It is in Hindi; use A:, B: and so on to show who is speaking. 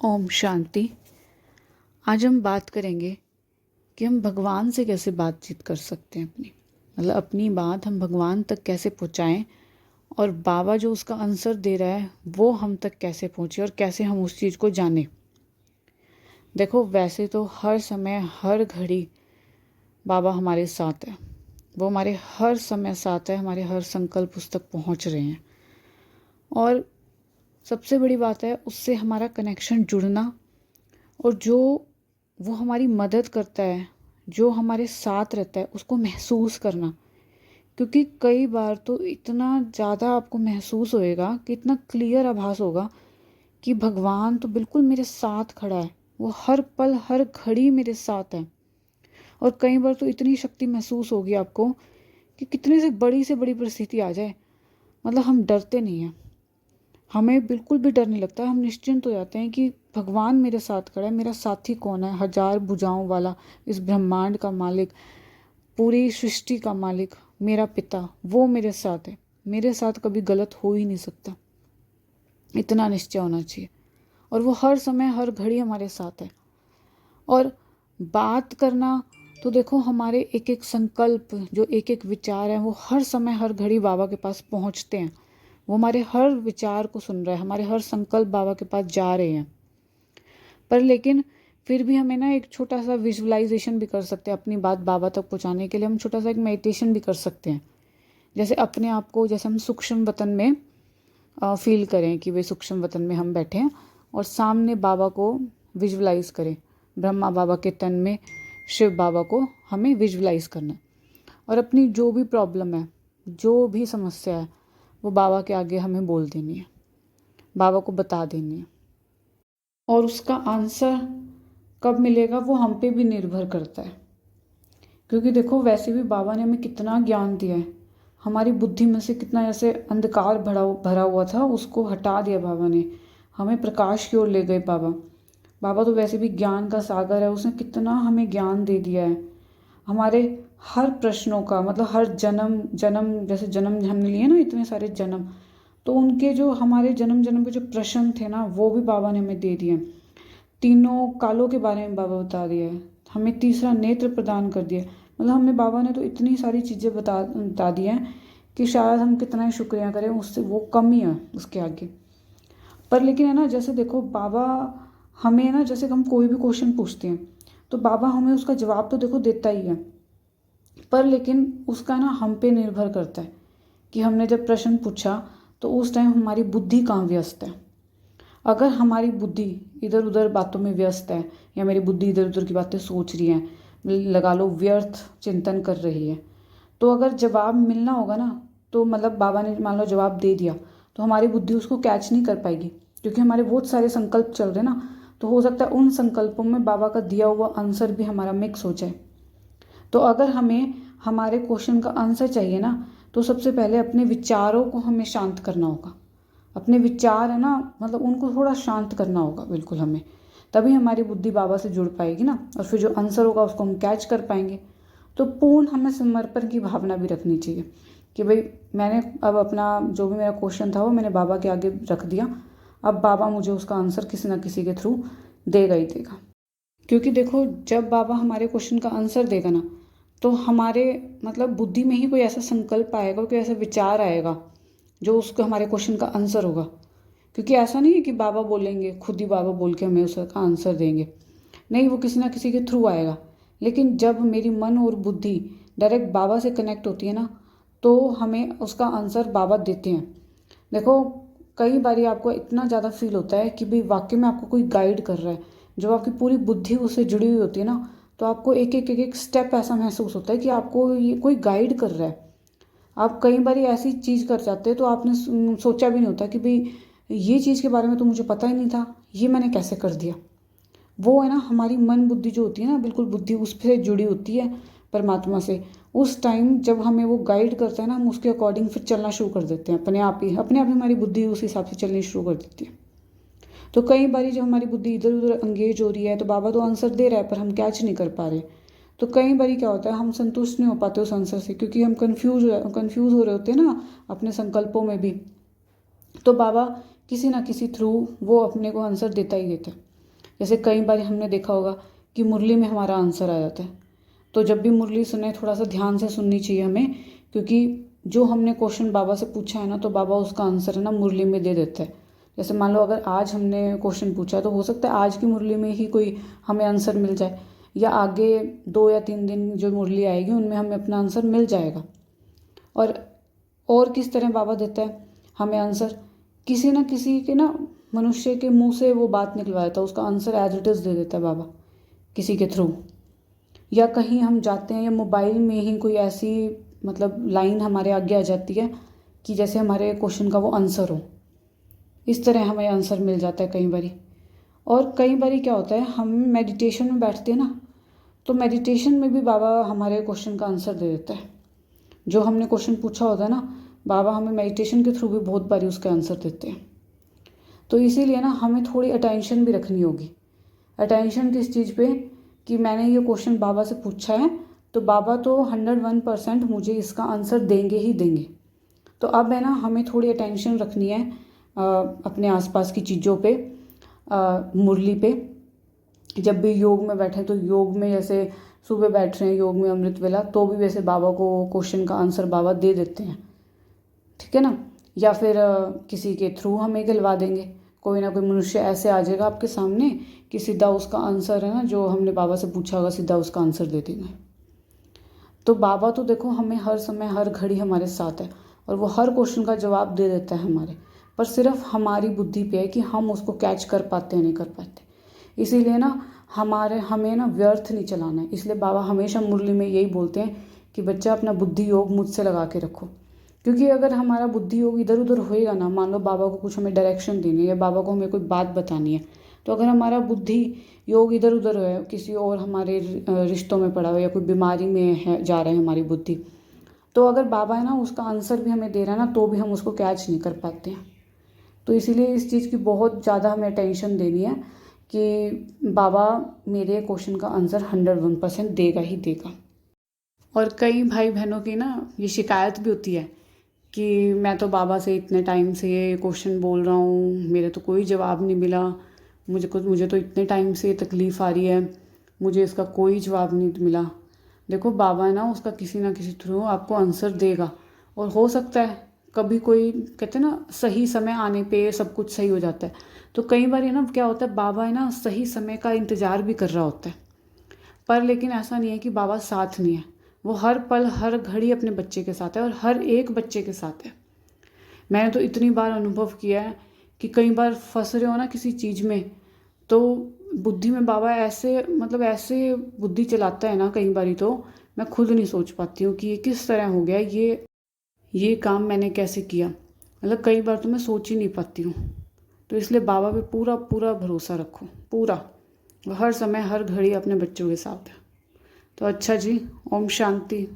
A: ओम शांति। आज हम बात करेंगे कि हम भगवान से कैसे बातचीत कर सकते हैं। अपनी बात हम भगवान तक कैसे पहुंचाएं और बाबा जो उसका आंसर दे रहा है वो हम तक कैसे पहुंचे और कैसे हम उस चीज़ को जाने। देखो, वैसे तो हर समय हर घड़ी बाबा हमारे साथ है। वो हमारे हर समय साथ है, हमारे हर संकल्प उस तक पहुंच रहे हैं। और सबसे बड़ी बात है उससे हमारा कनेक्शन जुड़ना, और जो वो हमारी मदद करता है, जो हमारे साथ रहता है, उसको महसूस करना। क्योंकि कई बार तो इतना ज़्यादा आपको महसूस होएगा कि इतना क्लियर आभास होगा कि भगवान तो बिल्कुल मेरे साथ खड़ा है, वो हर पल हर घड़ी मेरे साथ है। और कई बार तो इतनी शक्ति महसूस होगी आपको कि कितने से बड़ी परिस्थिति आ जाए, हम डरते नहीं हैं। हमें बिल्कुल भी डर नहीं लगता। हम निश्चिंत हो जाते हैं कि भगवान मेरे साथ खड़ा है। मेरा साथी कौन है? हजार भुजाओं वाला, इस ब्रह्मांड का मालिक, पूरी सृष्टि का मालिक, मेरा पिता, वो मेरे साथ है। मेरे साथ कभी गलत हो ही नहीं सकता, इतना निश्चय होना चाहिए। और वो हर समय हर घड़ी हमारे साथ है। और बात करना तो देखो, हमारे एक एक संकल्प, जो एक एक विचार है, वो हर समय हर घड़ी बाबा के पास पहुंचते हैं। वो हमारे हर विचार को सुन रहा है, हमारे हर संकल्प बाबा के पास जा रहे हैं। पर लेकिन फिर भी हमें ना एक छोटा सा विजुअलाइजेशन भी कर सकते हैं अपनी बात बाबा तक पहुंचाने के लिए। हम छोटा सा एक मेडिटेशन भी कर सकते हैं। जैसे अपने आप को, जैसे हम सूक्ष्म वतन में फील करें कि वे सूक्ष्म वतन में हम बैठे हैं और सामने बाबा को विजुअलाइज करें। ब्रह्मा बाबा के तन में शिव बाबा को हमें विजुअलाइज करना है। और अपनी जो भी प्रॉब्लम है, जो भी समस्या है, वो बाबा के आगे हमें बोल देनी है, बाबा को बता देनी है। और उसका आंसर कब मिलेगा वो हम पे भी निर्भर करता है। क्योंकि देखो, वैसे भी बाबा ने हमें कितना ज्ञान दिया है। हमारी बुद्धि में से कितना ऐसे अंधकार भरा हुआ था, उसको हटा दिया बाबा ने। हमें प्रकाश की ओर ले गए बाबा। बाबा तो वैसे भी ज्ञान का सागर है। उसने कितना हमें ज्ञान दे दिया है। हमारे हर प्रश्नों का, हर जन्म जन्म, जैसे जन्म हमने लिए ना, इतने सारे जन्म, तो उनके जो हमारे जन्म जन्म के जो प्रश्न थे ना, वो भी बाबा ने हमें दे दिए। तीनों कालों के बारे में बाबा बता दिया है। हमें तीसरा नेत्र प्रदान कर दिया। हमें बाबा ने तो इतनी सारी चीज़ें बता दी हैं कि शायद हम कितना ही शुक्रिया करें, उससे वो कम ही है उसके आगे। पर लेकिन है ना, जैसे देखो, बाबा हमें ना, जैसे हम कोई भी क्वेश्चन पूछते हैं तो बाबा हमें उसका जवाब तो देखो देता ही है। पर लेकिन उसका ना हम पे निर्भर करता है कि हमने जब प्रश्न पूछा तो उस टाइम हमारी बुद्धि कहाँ व्यस्त है। अगर हमारी बुद्धि इधर उधर बातों में व्यस्त है, या मेरी बुद्धि इधर उधर की बातें सोच रही है, लगा लो व्यर्थ चिंतन कर रही है, तो अगर जवाब मिलना होगा ना, तो बाबा ने मान लो जवाब दे दिया, तो हमारी बुद्धि उसको कैच नहीं कर पाएगी। क्योंकि हमारे बहुत सारे संकल्प चल रहे हैं ना, तो हो सकता है उन संकल्पों में बाबा का दिया हुआ आंसर भी हमारा मिक्स हो जाए। तो अगर हमें हमारे क्वेश्चन का आंसर चाहिए ना, तो सबसे पहले अपने विचारों को हमें शांत करना होगा। अपने विचार है ना, उनको थोड़ा शांत करना होगा बिल्कुल हमें। तभी हमारी बुद्धि बाबा से जुड़ पाएगी ना, और फिर जो आंसर होगा उसको हम कैच कर पाएंगे। तो पूर्ण हमें समर्पण की भावना भी रखनी चाहिए कि भाई, मैंने अब अपना जो भी मेरा क्वेश्चन था वो मैंने बाबा के आगे रख दिया। अब बाबा मुझे उसका आंसर किसी ना किसी के थ्रू देगा ही देगा। क्योंकि देखो, जब बाबा हमारे क्वेश्चन का आंसर देगा ना, तो हमारे बुद्धि में ही कोई ऐसा संकल्प आएगा, कोई ऐसा विचार आएगा जो उसको हमारे क्वेश्चन का आंसर होगा। क्योंकि ऐसा नहीं है कि बाबा बोलेंगे, खुद ही बाबा बोल के हमें उसका आंसर देंगे। नहीं, वो किसी ना किसी के थ्रू आएगा। लेकिन जब मेरी मन और बुद्धि डायरेक्ट बाबा से कनेक्ट होती है ना, तो हमें उसका आंसर बाबा देते हैं। देखो, कई बार आपको इतना ज़्यादा फील होता है कि भाई वाकई में आपको कोई गाइड कर रहा है। जब आपकी पूरी बुद्धि उससे जुड़ी हुई होती है ना, तो आपको एक एक स्टेप ऐसा महसूस होता है कि आपको ये कोई गाइड कर रहा है। आप कई बार ऐसी चीज़ कर जाते हैं तो आपने सोचा भी नहीं होता कि भाई ये चीज़ के बारे में तो मुझे पता ही नहीं था, ये मैंने कैसे कर दिया। वो है ना, हमारी मन बुद्धि जो होती है ना, बिल्कुल बुद्धि उस से जुड़ी होती है परमात्मा से। उस टाइम जब हमें वो गाइड करता है ना, हम उसके अकॉर्डिंग फिर चलना शुरू कर देते हैं। अपने आप ही हमारी बुद्धि उस हिसाब से चलनी शुरू कर देती है। तो कई बार जब हमारी बुद्धि इधर उधर अंगेज हो रही है, तो बाबा तो आंसर दे रहा है पर हम कैच नहीं कर पा रहे। तो कई बार क्या होता है, हम संतुष्ट नहीं हो पाते उस आंसर से, क्योंकि हम कंफ्यूज हो रहे होते हैं ना अपने संकल्पों में भी। तो बाबा किसी ना किसी थ्रू वो अपने को आंसर देता ही देता है। जैसे कई बार हमने देखा होगा कि मुरली में हमारा आंसर आ जाता है, तो जब भी मुरली सुने थोड़ा सा ध्यान से सुननी चाहिए हमें, क्योंकि जो हमने क्वेश्चन बाबा से पूछा है ना, तो बाबा उसका आंसर है ना मुरली में दे देता है। जैसे मान लो अगर आज हमने क्वेश्चन पूछा तो हो सकता है आज की मुरली में ही कोई हमें आंसर मिल जाए, या आगे 2 या 3 दिन जो मुरली आएगी उनमें हमें अपना आंसर मिल जाएगा। और किस तरह बाबा देता है हमें आंसर, किसी ना किसी के ना मनुष्य के मुंह से वो बात निकलवा देता है, उसका आंसर एज इट इज़ दे देता है बाबा किसी के थ्रू। या कहीं हम जाते हैं या मोबाइल में ही कोई ऐसी मतलब लाइन हमारे आगे आ जाती है कि जैसे हमारे क्वेश्चन का वो आंसर हो, इस तरह हमें आंसर मिल जाता है कई बारी। और कई बारी क्या होता है, हम मेडिटेशन में बैठते हैं ना, तो मेडिटेशन में भी बाबा हमारे क्वेश्चन का आंसर दे देता है। जो हमने क्वेश्चन पूछा होता है ना, बाबा हमें मेडिटेशन के थ्रू भी बहुत बारी उसके आंसर देते हैं। तो इसीलिए ना हमें थोड़ी अटेंशन भी रखनी होगी। अटेंशन किस चीज़ पे, कि मैंने ये क्वेश्चन बाबा से पूछा है तो बाबा तो 101% मुझे इसका आंसर देंगे ही देंगे। तो अब है ना हमें थोड़ी अटेंशन रखनी है अपने आसपास की चीज़ों पे, मुरली पे। जब भी योग में बैठे तो योग में जैसे सुबह बैठ रहे हैं योग में अमृत वेला, तो भी वैसे बाबा को क्वेश्चन का आंसर बाबा दे देते हैं, ठीक है ना। या फिर किसी के थ्रू हमें गिलवा देंगे, कोई ना कोई मनुष्य ऐसे आ जाएगा आपके सामने कि सीधा उसका आंसर है ना जो हमने बाबा से पूछा होगा सीधा उसका आंसर दे देंगे। तो बाबा तो देखो हमें हर समय हर घड़ी हमारे साथ है और वो हर क्वेश्चन का जवाब दे देता है हमारे, पर सिर्फ हमारी बुद्धि पे है कि हम उसको कैच कर पाते हैं नहीं कर पाते। इसीलिए ना हमें ना व्यर्थ नहीं चलाना है। इसलिए बाबा हमेशा मुरली में यही बोलते हैं कि बच्चा अपना बुद्धि योग मुझसे लगा के रखो, क्योंकि अगर हमारा बुद्धि योग इधर उधर होएगा ना, मान लो बाबा को कुछ हमें डायरेक्शन देनी है या बाबा को हमें कोई बात बतानी है, तो अगर हमारा बुद्धि योग इधर उधर है, किसी और हमारे रिश्तों में पड़ा हुआ या कोई बीमारी में है जा रहा है हमारी बुद्धि, तो अगर बाबा है ना उसका आंसर भी हमें दे रहा है ना, तो भी हम उसको कैच नहीं कर पाते हैं। तो इसीलिए इस चीज़ की बहुत ज़्यादा हमें अटेंशन देनी है कि बाबा मेरे क्वेश्चन का आंसर 101% देगा ही देगा। और कई भाई बहनों की ना ये शिकायत भी होती है कि मैं तो बाबा से इतने टाइम से ये क्वेश्चन बोल रहा हूँ, मेरे तो कोई जवाब नहीं मिला, मुझे तो इतने टाइम से तकलीफ़ आ रही है, मुझे इसका कोई जवाब नहीं मिला। देखो बाबा है ना उसका किसी ना किसी थ्रू आपको आंसर देगा, और हो सकता है कभी कोई कहते हैं ना सही समय आने पे सब कुछ सही हो जाता है। तो कई बार है ना क्या होता है, बाबा है ना सही समय का इंतज़ार भी कर रहा होता है, पर लेकिन ऐसा नहीं है कि बाबा साथ नहीं है। वो हर पल हर घड़ी अपने बच्चे के साथ है और हर एक बच्चे के साथ है। मैंने तो इतनी बार अनुभव किया है कि कई बार फंस रहे हो ना किसी चीज़ में, तो बुद्धि में बाबा ऐसे मतलब ऐसे बुद्धि चलाता है ना कई बारी, तो मैं खुद नहीं सोच पाती हूँ कि ये किस तरह हो गया, ये काम मैंने कैसे किया। मतलब कई बार तो मैं सोच ही नहीं पाती हूँ। तो इसलिए बाबा पे पूरा पूरा भरोसा रखो, पूरा, हर समय हर घड़ी अपने बच्चों के साथ है। तो अच्छा जी, ओम शांति।